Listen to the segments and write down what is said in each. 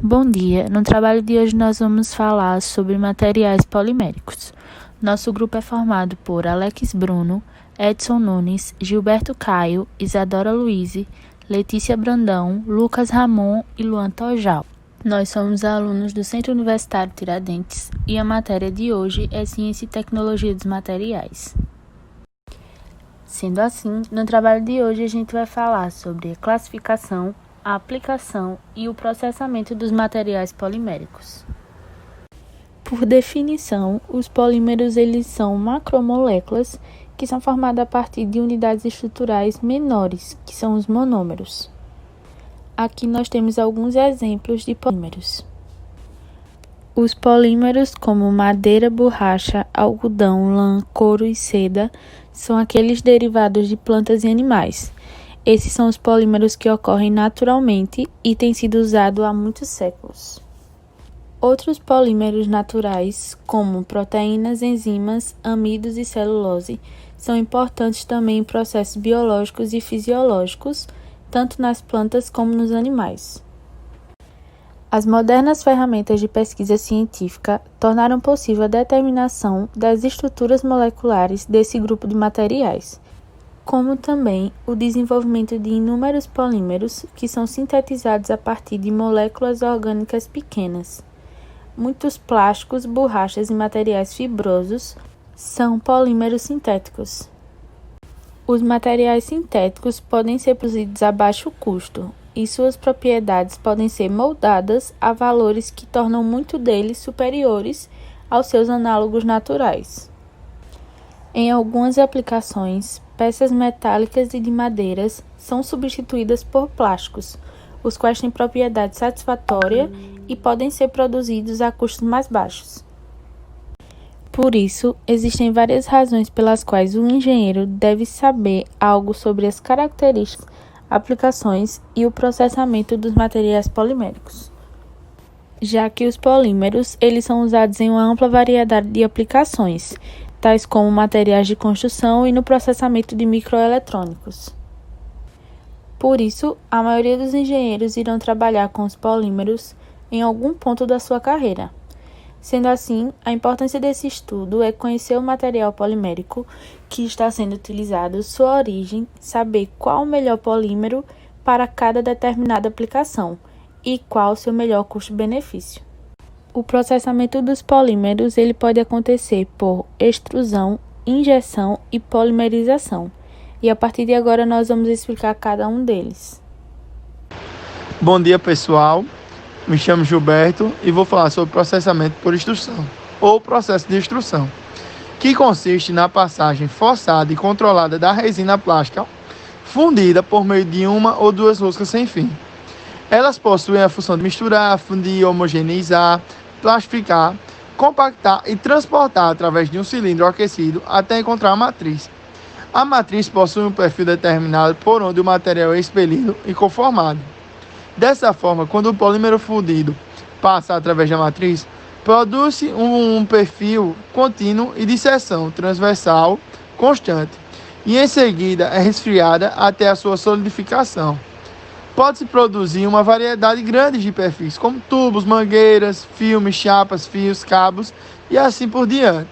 Bom dia, no trabalho de hoje nós vamos falar sobre materiais poliméricos. Nosso grupo é formado por Alex Bruno, Edson Nunes, Gilberto Caio, Isadora Luize, Letícia Brandão, Lucas Ramon e Luan Tojal. Nós somos alunos do Centro Universitário Tiradentes e a matéria de hoje é Ciência e Tecnologia dos Materiais. Sendo assim, no trabalho de hoje a gente vai falar sobre a classificação, a aplicação e o processamento dos materiais poliméricos. Por definição, os polímeros eles são macromoléculas que são formadas a partir de unidades estruturais menores, que são os monômeros. Aqui nós temos alguns exemplos de polímeros. Os polímeros como madeira, borracha, algodão, lã, couro e seda são aqueles derivados de plantas e animais. Esses são os polímeros que ocorrem naturalmente e têm sido usados há muitos séculos. Outros polímeros naturais, como proteínas, enzimas, amidos e celulose, são importantes também em processos biológicos e fisiológicos, tanto nas plantas como nos animais. As modernas ferramentas de pesquisa científica tornaram possível a determinação das estruturas moleculares desse grupo de materiais, como também o desenvolvimento de inúmeros polímeros que são sintetizados a partir de moléculas orgânicas pequenas. Muitos plásticos, borrachas e materiais fibrosos são polímeros sintéticos. Os materiais sintéticos podem ser produzidos a baixo custo e suas propriedades podem ser moldadas a valores que tornam muito deles superiores aos seus análogos naturais. Em algumas aplicações, peças metálicas e de madeiras são substituídas por plásticos, os quais têm propriedade satisfatória e podem ser produzidos a custos mais baixos. Por isso, existem várias razões pelas quais o engenheiro deve saber algo sobre as características, aplicações e o processamento dos materiais poliméricos, já que os polímeros eles são usados em uma ampla variedade de aplicações, tais como materiais de construção e no processamento de microeletrônicos. Por isso, a maioria dos engenheiros irão trabalhar com os polímeros em algum ponto da sua carreira. Sendo assim, a importância desse estudo é conhecer o material polimérico que está sendo utilizado, sua origem, saber qual o melhor polímero para cada determinada aplicação e qual o seu melhor custo-benefício. O processamento dos polímeros ele pode acontecer por extrusão, injeção e polimerização. E a partir de agora nós vamos explicar cada um deles. Bom dia, pessoal. Me chamo Gilberto e vou falar sobre processamento por extrusão, ou processo de extrusão, que consiste na passagem forçada e controlada da resina plástica fundida por meio de uma ou duas roscas sem fim. Elas possuem a função de misturar, fundir, homogeneizar, plastificar, compactar e transportar através de um cilindro aquecido até encontrar a matriz. A matriz possui um perfil determinado por onde o material é expelido e conformado. Dessa forma, quando o polímero fundido passa através da matriz, produz-se um perfil contínuo e de seção transversal constante, e em seguida é resfriada até a sua solidificação. Pode-se produzir uma variedade grande de perfis, como tubos, mangueiras, filmes, chapas, fios, cabos e assim por diante.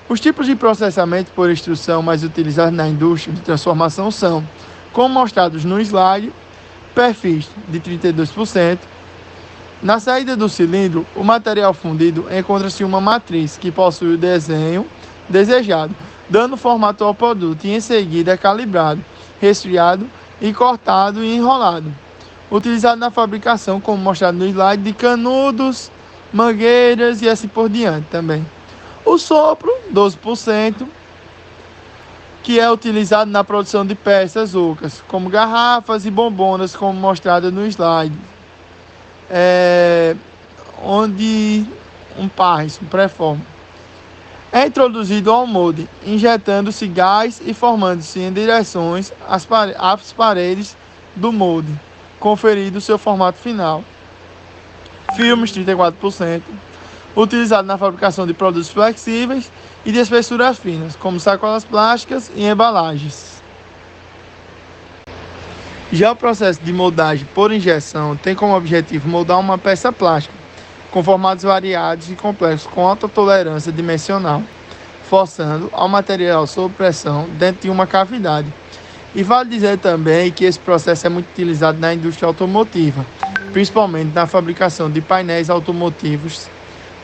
Os tipos de processamento por extrusão mais utilizados na indústria de transformação são, como mostrados no slide, perfis de 32%. Na saída do cilindro, o material fundido encontra-se uma matriz que possui o desenho desejado, dando formato ao produto e em seguida é calibrado, resfriado e cortado e enrolado. Utilizado na fabricação, como mostrado no slide, de canudos, mangueiras e assim por diante também. O sopro, 12%, que é utilizado na produção de peças ocas, como garrafas e bombonas, como mostrado no slide. Onde um pré-forma é introduzido ao molde, injetando-se gás e formando-se em direções às paredes do molde, conferindo seu formato final. Filmes, 34%, utilizado na fabricação de produtos flexíveis e de espessuras finas, como sacolas plásticas e embalagens. Já o processo de moldagem por injeção tem como objetivo moldar uma peça plástica com formatos variados e complexos com alta tolerância dimensional, forçando ao material sob pressão dentro de uma cavidade. E vale dizer também que esse processo é muito utilizado na indústria automotiva, principalmente na fabricação de painéis automotivos,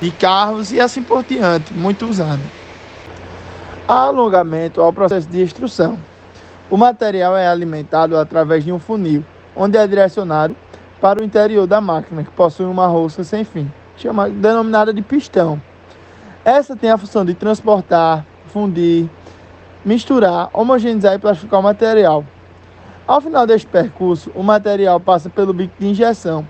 de carros e assim por diante, muito usado. Há alongamento ao processo de extrução. O material é alimentado através de um funil, onde é direcionado para o interior da máquina, que possui uma rosca sem fim, denominada de pistão. Essa tem a função de transportar, fundir, misturar, homogeneizar e plastificar o material. Ao final deste percurso, o material passa pelo bico de injeção,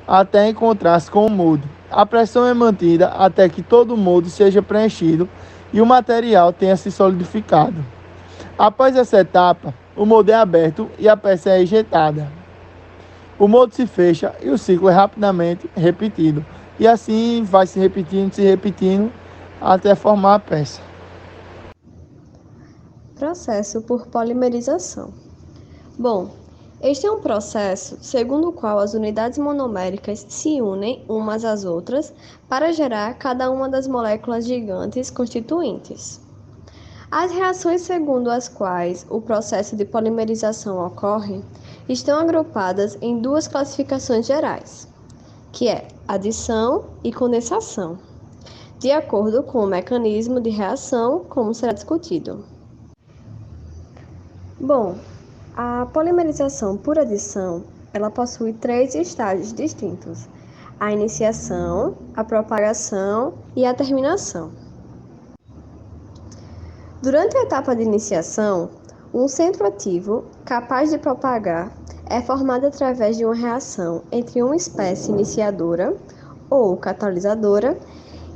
até encontrar-se com o molde. A pressão é mantida até que todo o molde seja preenchido e o material tenha se solidificado. Após essa etapa, o molde é aberto e a peça é ejetada. O molde se fecha e o ciclo é rapidamente repetido. E assim vai se repetindo, até formar a peça. Processo por polimerização. Bom, este é um processo segundo o qual as unidades monoméricas se unem umas às outras para gerar cada uma das moléculas gigantes constituintes. As reações segundo as quais o processo de polimerização ocorre estão agrupadas em duas classificações gerais, que é adição e condensação, de acordo com o mecanismo de reação, como será discutido. Bom, a polimerização por adição, ela possui 3 estágios distintos: a iniciação, a propagação e a terminação. Durante a etapa de iniciação, um centro ativo capaz de propagar é formado através de uma reação entre uma espécie iniciadora ou catalisadora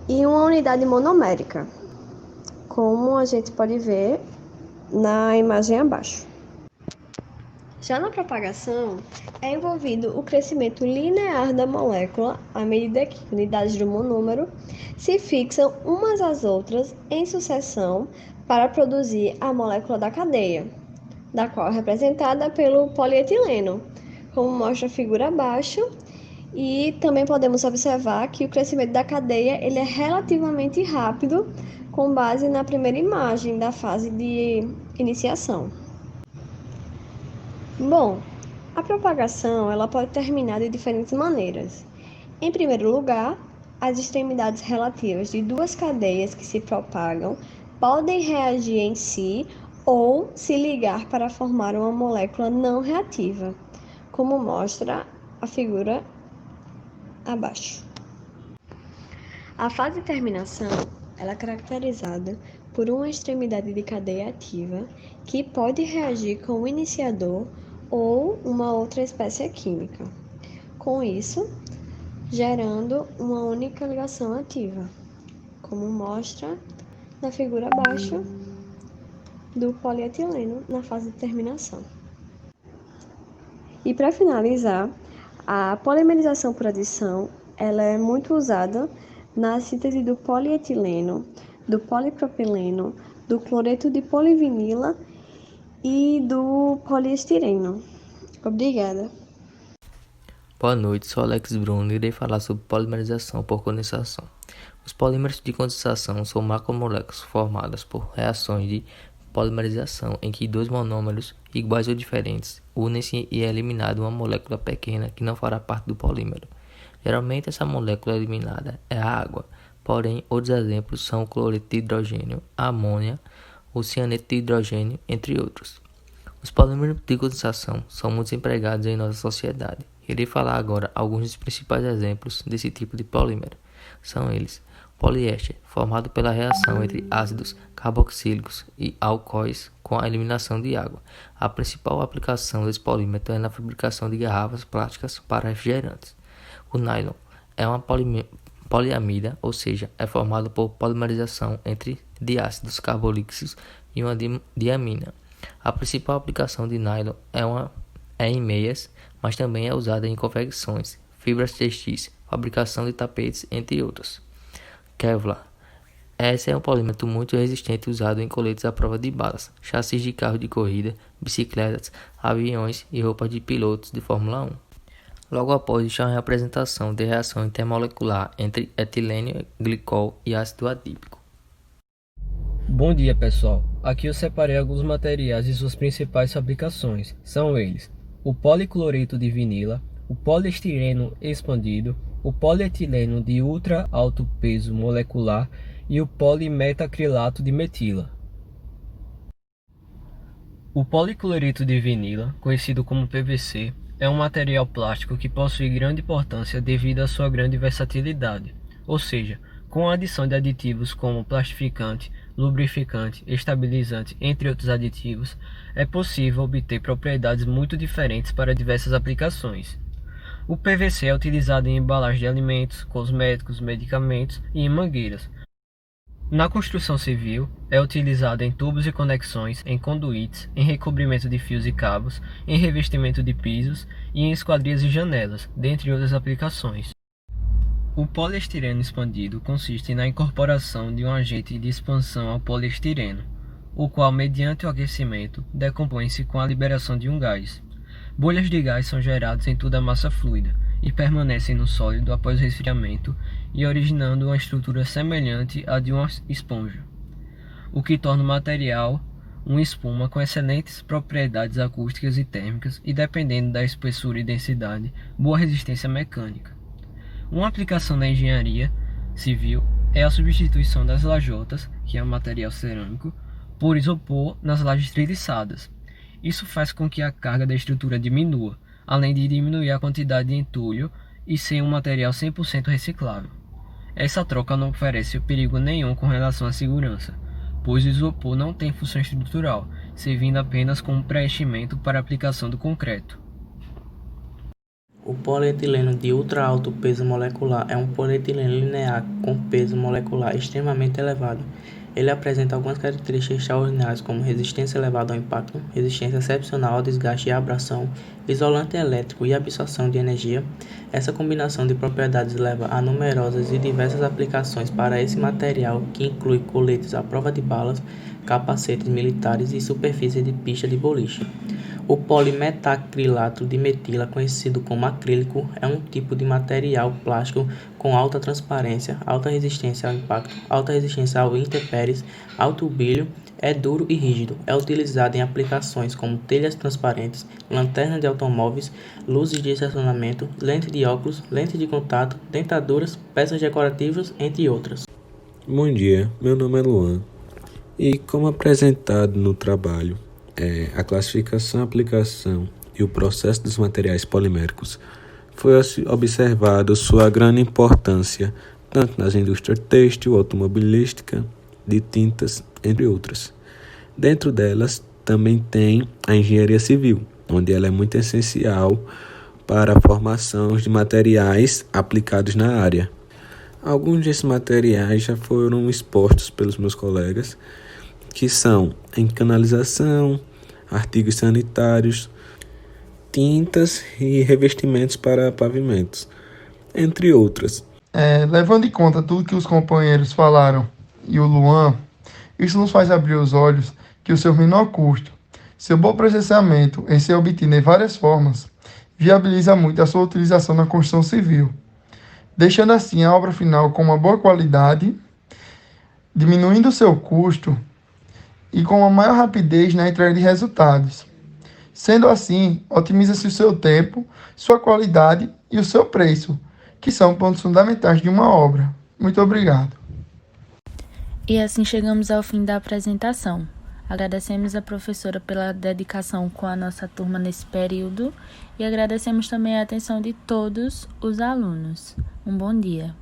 e uma unidade monomérica, como a gente pode ver na imagem abaixo. Já na propagação, é envolvido o crescimento linear da molécula à medida que unidades do monômero se fixam umas às outras em sucessão para produzir a molécula da cadeia, da qual é representada pelo polietileno, como mostra a figura abaixo, e também podemos observar que o crescimento da cadeia ele é relativamente rápido, com base na primeira imagem da fase de iniciação. Bom, a propagação ela pode terminar de diferentes maneiras. Em primeiro lugar, as extremidades relativas de duas cadeias que se propagam podem reagir em si ou se ligar para formar uma molécula não reativa, como mostra a figura abaixo. A fase de terminação ela é caracterizada por uma extremidade de cadeia ativa que pode reagir com o iniciador ou uma outra espécie química. Com isso, gerando uma única ligação ativa, como mostra na figura abaixo do polietileno na fase de terminação. E para finalizar, a polimerização por adição ela é muito usada na síntese do polietileno, do polipropileno, do cloreto de polivinila e do poliestireno. Obrigada. Boa noite, sou Alex Bruno e irei falar sobre polimerização por condensação. Os polímeros de condensação são macromoléculas formadas por reações de polimerização em que dois monômeros, iguais ou diferentes, unem-se e é eliminada uma molécula pequena que não fará parte do polímero. Geralmente essa molécula eliminada é a água, porém outros exemplos são o cloreto de hidrogênio, a amônia, o cianeto de hidrogênio, entre outros. Os polímeros de condensação são muito empregados em nossa sociedade. Irei falar agora alguns dos principais exemplos desse tipo de polímero. São eles: poliéster, formado pela reação entre ácidos carboxílicos e alcoóis com a eliminação de água. A principal aplicação desse polímero é na fabricação de garrafas plásticas para refrigerantes. O nylon é uma poliamida, ou seja, é formado por polimerização entre diácidos carboxílicos e uma diamina. A principal aplicação de nylon é em meias, mas também é usada em confecções, fibras textis, fabricação de tapetes, entre outros. Kevlar Essa é um polímero muito resistente usado em coletes à prova de balas, chassis de carro de corrida, bicicletas, aviões e roupas de pilotos de Fórmula 1. Logo após está a representação de reação intermolecular entre etilênio, glicol e ácido adípico. Bom dia, pessoal. Aqui eu separei alguns materiais e suas principais aplicações. São eles: o policloreto de vinila, o poliestireno expandido, o polietileno de ultra alto peso molecular e o polimetacrilato de metila. O policloreto de vinila, conhecido como PVC, é um material plástico que possui grande importância devido à sua grande versatilidade, ou seja, com a adição de aditivos como plastificante, lubrificante, estabilizante, entre outros aditivos, é possível obter propriedades muito diferentes para diversas aplicações. O PVC é utilizado em embalagem de alimentos, cosméticos, medicamentos e em mangueiras. Na construção civil, é utilizado em tubos e conexões, em conduítes, em recobrimento de fios e cabos, em revestimento de pisos e em esquadrias e janelas, dentre outras aplicações. O poliestireno expandido consiste na incorporação de um agente de expansão ao poliestireno, o qual, mediante o aquecimento, decompõe-se com a liberação de um gás. Bolhas de gás são geradas em toda a massa fluida e permanecem no sólido após o resfriamento e originando uma estrutura semelhante à de uma esponja, o que torna o material uma espuma com excelentes propriedades acústicas e térmicas e, dependendo da espessura e densidade, boa resistência mecânica. Uma aplicação na engenharia civil é a substituição das lajotas, que é um material cerâmico, por isopor nas lajes treliçadas. Isso faz com que a carga da estrutura diminua, além de diminuir a quantidade de entulho e ser um material 100% reciclável. Essa troca não oferece perigo nenhum com relação à segurança, pois o isopor não tem função estrutural, servindo apenas como preenchimento para a aplicação do concreto. O polietileno de ultra alto peso molecular é um polietileno linear com peso molecular extremamente elevado. Ele apresenta algumas características extraordinárias como resistência elevada ao impacto, resistência excepcional ao desgaste e abrasão, isolante elétrico e absorção de energia. Essa combinação de propriedades leva a numerosas e diversas aplicações para esse material, que inclui coletes à prova de balas, capacetes militares e superfície de pista de boliche. O polimetacrilato de metila, conhecido como acrílico, é um tipo de material plástico com alta transparência, alta resistência ao impacto, alta resistência ao intempéries, alto brilho, é duro e rígido. É utilizado em aplicações como telhas transparentes, lanternas de automóveis, luzes de estacionamento, lentes de óculos, lentes de contato, dentaduras, peças decorativas, entre outras. Bom dia, meu nome é Luan e, como apresentado no trabalho, a classificação, aplicação e o processo dos materiais poliméricos, foi observado sua grande importância tanto nas indústrias têxtil, automobilística, de tintas, entre outras. Dentro delas também tem a engenharia civil, onde ela é muito essencial para a formação de materiais aplicados na área. Alguns desses materiais já foram expostos pelos meus colegas, que são em canalização, artigos sanitários, tintas e revestimentos para pavimentos, entre outras. Levando em conta tudo que os companheiros falaram e o Luan, isso nos faz abrir os olhos que o seu menor custo, seu bom processamento em ser obtido de várias formas, viabiliza muito a sua utilização na construção civil, deixando assim a obra final com uma boa qualidade, diminuindo o seu custo e com uma maior rapidez na entrega de resultados. Sendo assim, otimiza-se o seu tempo, sua qualidade e o seu preço, que são pontos fundamentais de uma obra. Muito obrigado. E assim chegamos ao fim da apresentação. Agradecemos a professora pela dedicação com a nossa turma nesse período e agradecemos também a atenção de todos os alunos. Um bom dia.